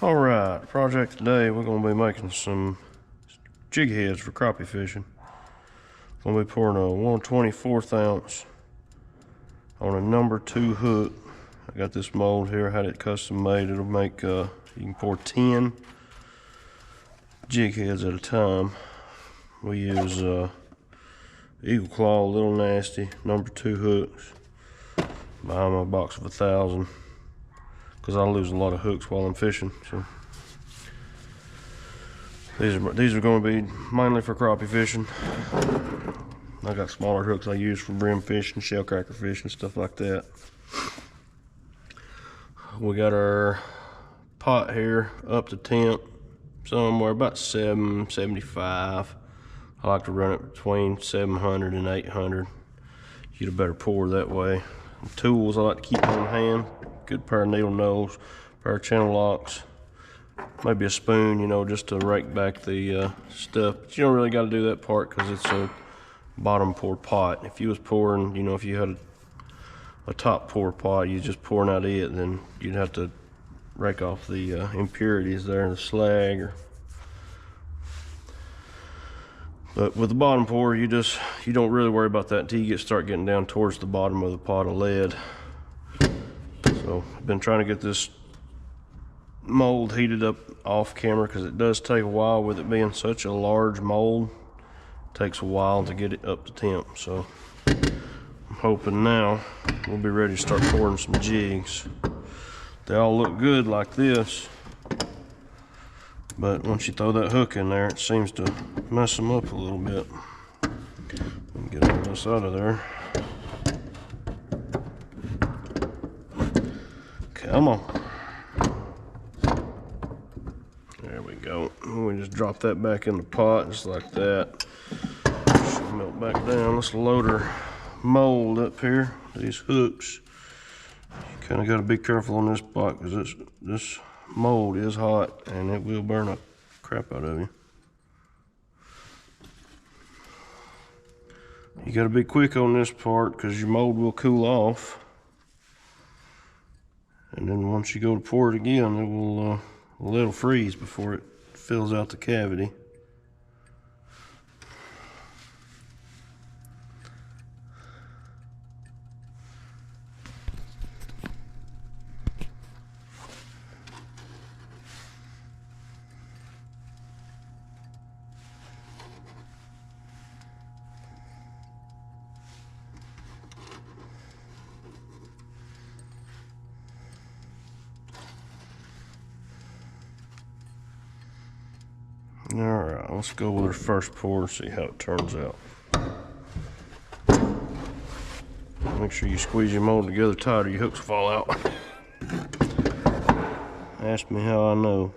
Alright, project today, we're going to be making some jig heads for crappie fishing. I'm going to be pouring a 1/24 ounce on a number 2 hook. I got this mold here, I had it custom made. It'll make, you can pour 10 jig heads at a time. We use Eagle Claw, Little Nasty, number 2 hooks. Buy my box of 1,000. Because I lose a lot of hooks while I'm fishing. So these are going to be mainly for crappie fishing. I got smaller hooks I use for brim fishing, shell cracker fishing, stuff like that. We got our pot here up to temp somewhere about 775. I like to run it between 700 and 800. You get a better pour that way. Tools I like to keep on hand. Good pair of needle nose, pair of channel locks, maybe a spoon, you know, just to rake back the stuff. But you don't really got to do that part because it's a bottom pour pot. If you was pouring, you know, if you had a top pour pot, you just pouring out it, then you'd have to rake off the impurities there, the slag. But with the bottom pour, you don't really worry about that until you start getting down towards the bottom of the pot of lead. So I've been trying to get this mold heated up off camera because it does take a while with it being such a large mold. It takes a while to get it up to temp. So I'm hoping now we'll be ready to start pouring some jigs. They all look good like this, but once you throw that hook in there, it seems to mess them up a little bit. Let me get all this out of there. Come on. There we go. We just drop that back in the pot just like that. Should melt back down. Let's load our mold up here. These hooks. You kind of got to be careful on this pot because this mold is hot and it will burn the crap out of you. You got to be quick on this part because your mold will cool off. And then once you go to pour it again, it will it'll freeze before it fills out the cavity. Alright, let's go with our first pour and see how it turns out. Make sure you squeeze your mold together tight or your hooks fall out. Ask me how I know.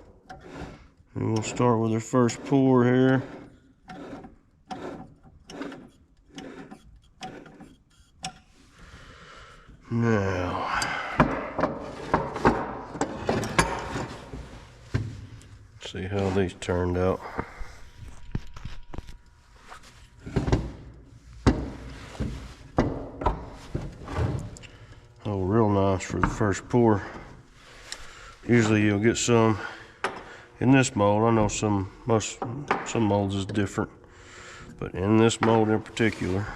And we'll start with our first pour here. Now, see how these turned out. Oh, real nice for the first pour. Usually you'll get some in this mold. I know some molds is different, but in this mold in particular,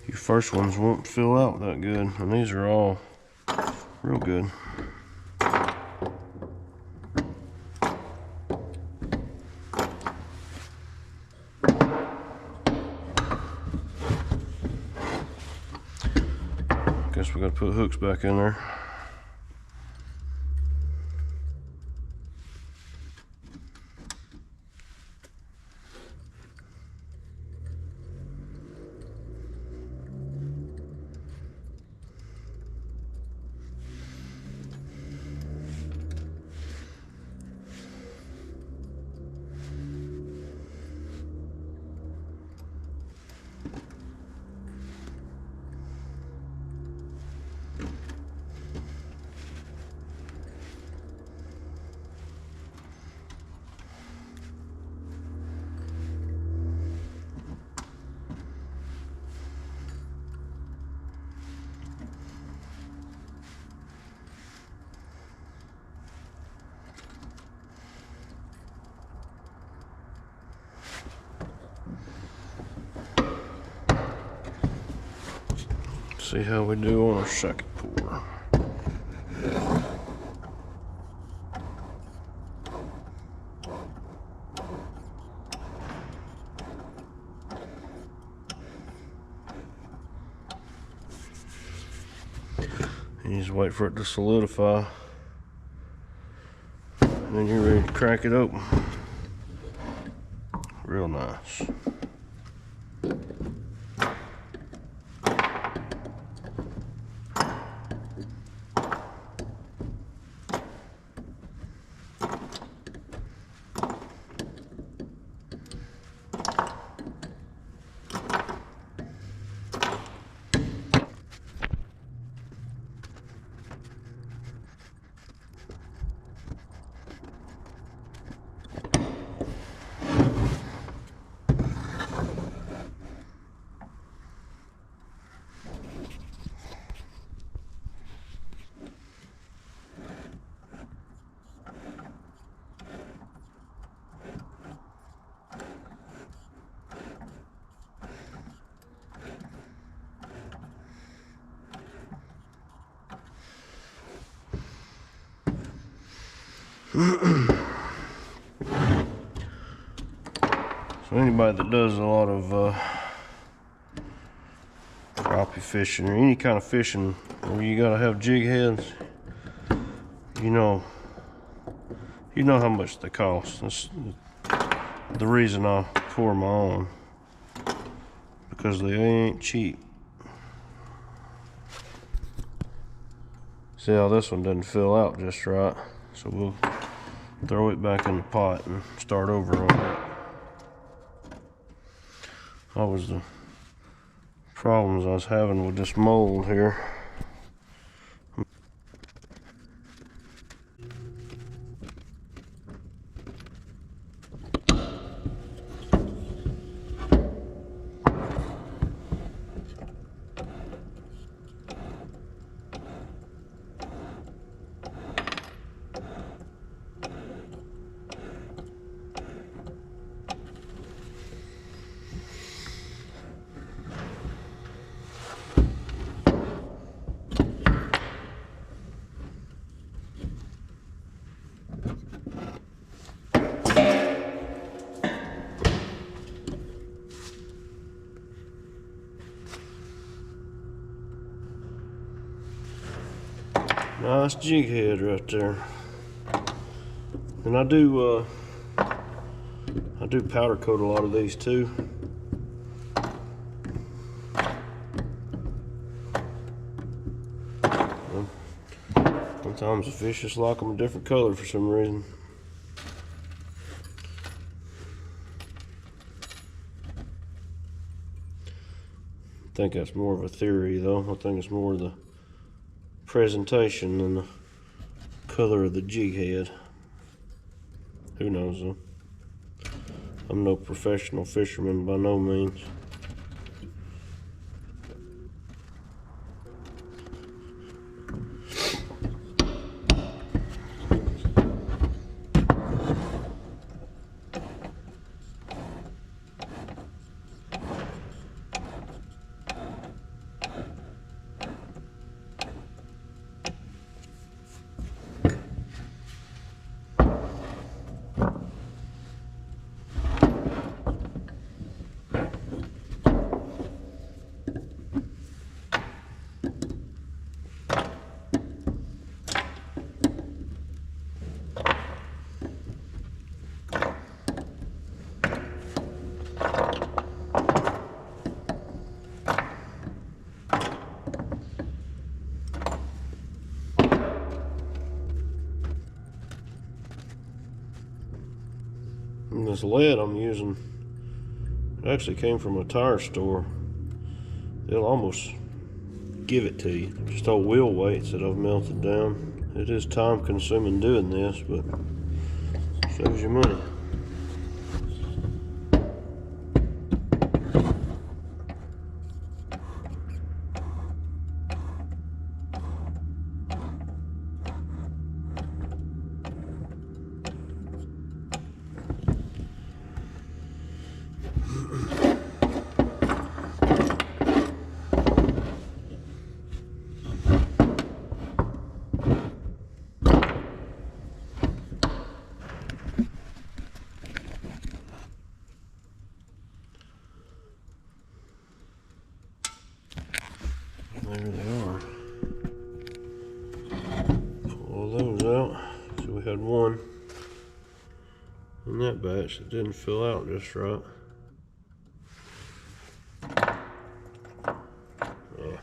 your first ones won't fill out that good, and these are all real good. Guess we gotta put hooks back in there. See how we do on our second pour. You just wait for it to solidify, and then you're ready to crack it open. Real nice. So anybody that does a lot of crappie fishing or any kind of fishing where you gotta have jig heads, you know how much they cost. That's the reason I pour my own, because they ain't cheap. See how this one doesn't fill out just right, so we'll throw it back in the pot and start over on it. That was the problems I was having with this mold here. Nice jig head right there. And I do powder coat a lot of these too. Sometimes the fish just like them a different color for some reason. I think that's more of a theory though. I think it's more the presentation than the color of the jig head. Who knows though? I'm no professional fisherman by no means. And this lead I'm using, it actually came from a tire store. They'll almost give it to you. Just all wheel weights that I've melted down. It is time consuming doing this, but saves you money. had one in that batch that didn't fill out just right. Yeah.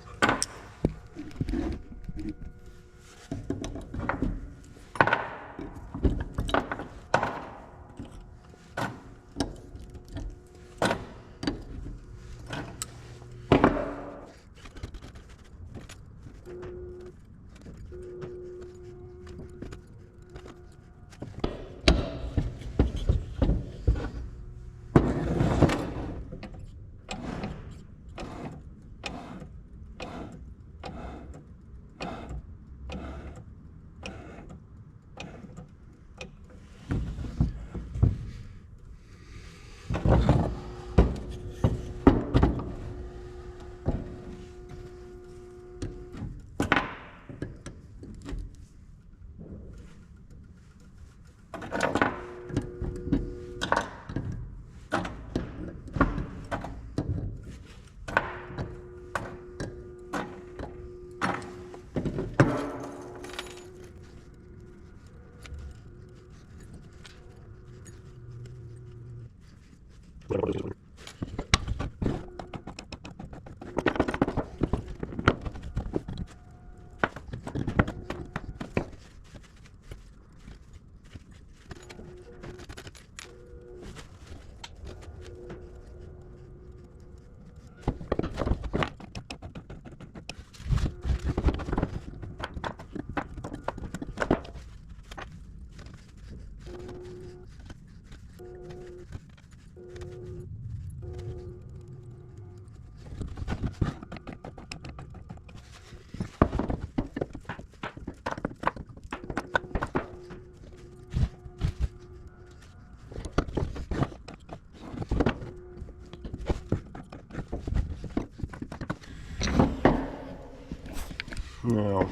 Now,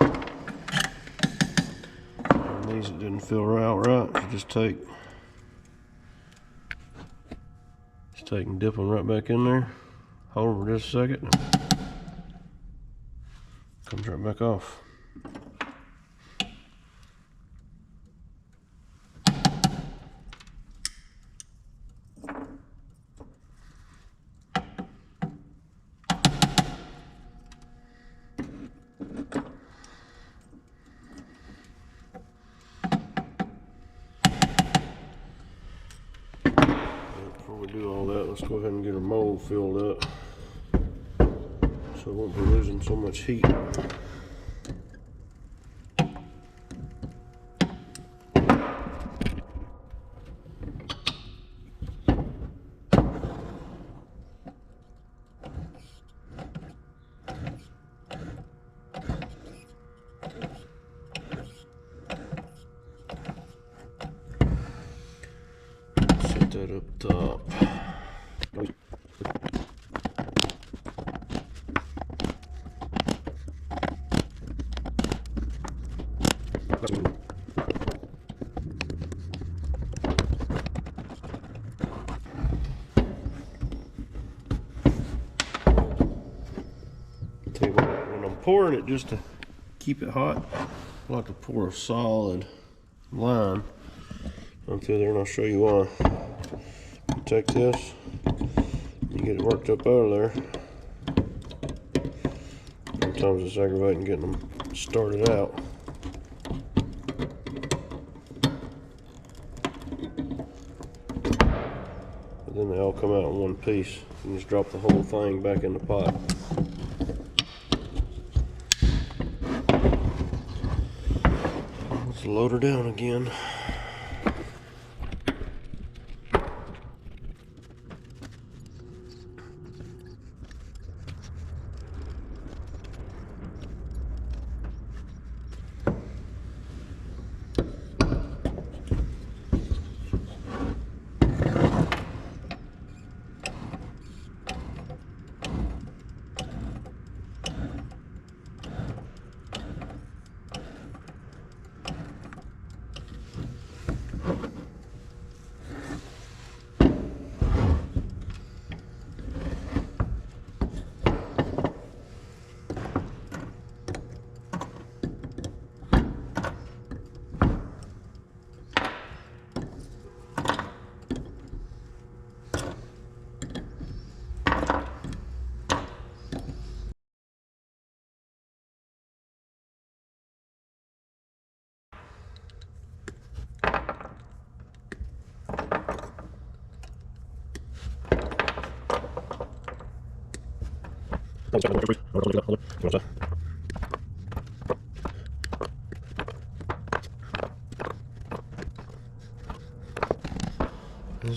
on these it didn't fill out right. You just take and dip them right back in there. Hold them for just a second. Comes right back off. Before we do all that, let's go ahead and get our mold filled up so we won't be losing so much heat. Set that up top. When I'm pouring it, just to keep it hot, I like to pour a solid line on through there, and I'll show you why. You take this, you get it worked up out of there. Sometimes it's aggravating getting them started out. But then they all come out in one piece. You just drop the whole thing back in the pot. Let's load her down again. This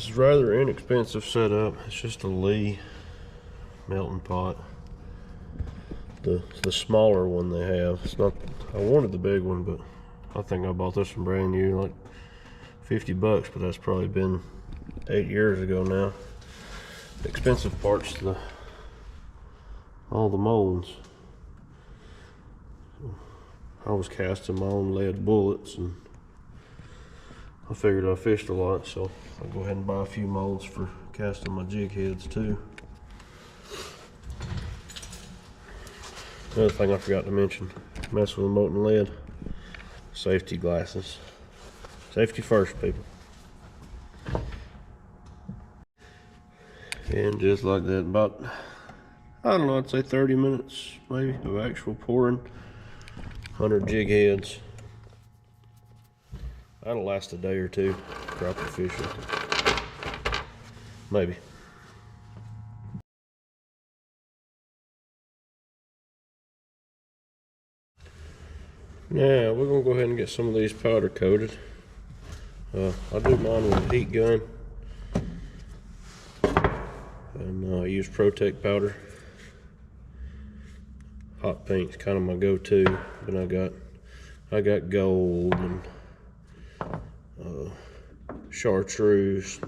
is rather inexpensive setup. It's just a Lee melting pot. The smaller one they have. It's not. I wanted the big one, but I think I bought this one brand new, like 50 bucks. But that's probably been 8 years ago now. The expensive parts, all the molds. I was casting my own lead bullets, and I figured I fished a lot, so I'll go ahead and buy a few molds for casting my jig heads too. Another thing I forgot to mention, mess with molten lead, safety glasses. Safety first, people. And just like that, about, I don't know, I'd say 30 minutes maybe of actual pouring. 100 jig heads. That'll last a day or two, crappie fishing. Maybe. Now we're gonna go ahead and get some of these powder coated. I do mine with a heat gun, and I use Protect powder. Hot pink's kind of my go-to, but I got gold and chartreuse.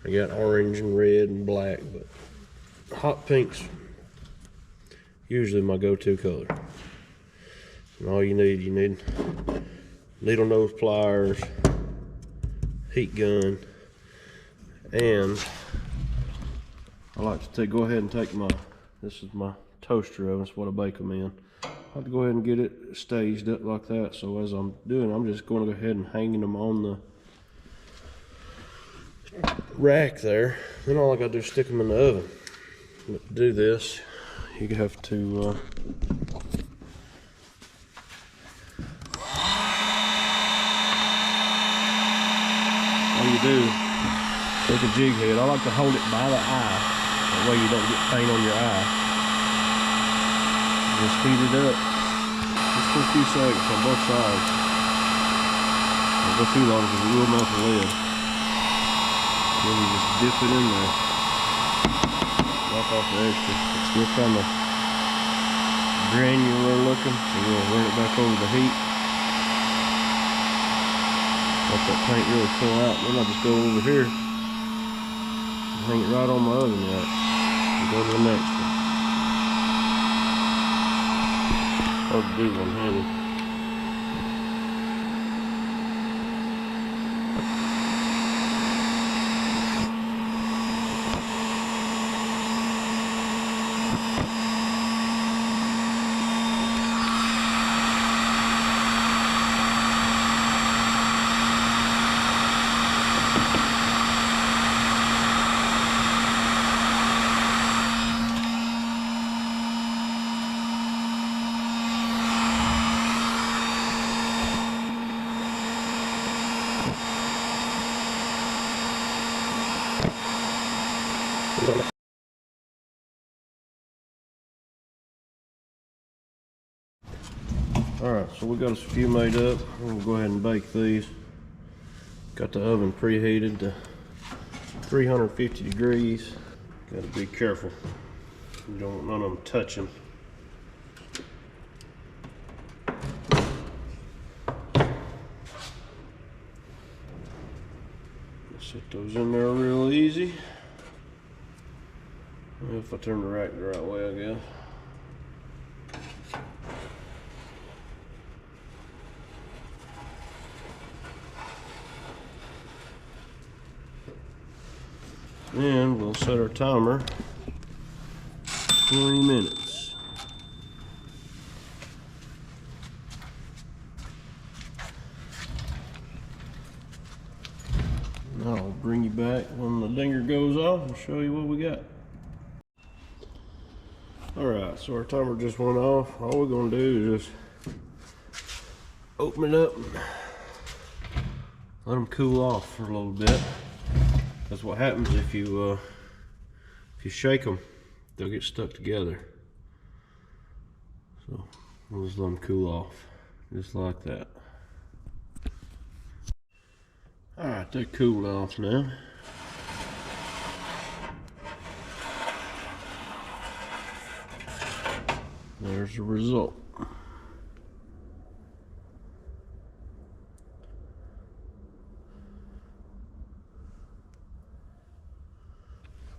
I got orange and red and black, but hot pink's usually my go-to color. And all you need needle nose pliers, heat gun, and I like to go ahead and take this is my toaster oven. That's what I bake them in. I have to go ahead and get it staged up like that. So as I'm doing, I'm just going to go ahead and hanging them on the rack there. Then all I got to do is stick them in the oven. But to do this, you have to all you do, take a jig head. I like to hold it by the eye. That way you don't get paint on your eye. Just heat it up just for a few seconds on both sides. Don't go too long because it will melt the lid. Then you just dip it in there. Knock off the extra. It's still kind of granular looking, so we'll run it back over the heat. Let that paint really fill out. Then I'll just go over here and hang it right on my oven rack and go to the next one. Hard to do one-handed. Alright, so we got a few made up. We'll go ahead and bake these. Got the oven preheated to 350 degrees. Got to be careful. You don't want none of them touching. Set those in there real easy. If I turn the rack the right way, I guess. Then we'll set our timer 20 minutes. I'll bring you back when the dinger goes off and show you what we got. Alright, so our timer just went off. All we're going to do is just open it up and let them cool off for a little bit. That's what happens if you shake them they'll get stuck together. So we'll just let them cool off, just like that. Alright, they're cooled off now. There's the result.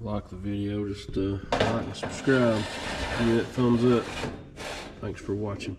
Like the video, just like and subscribe, give me that thumbs up. Thanks for watching.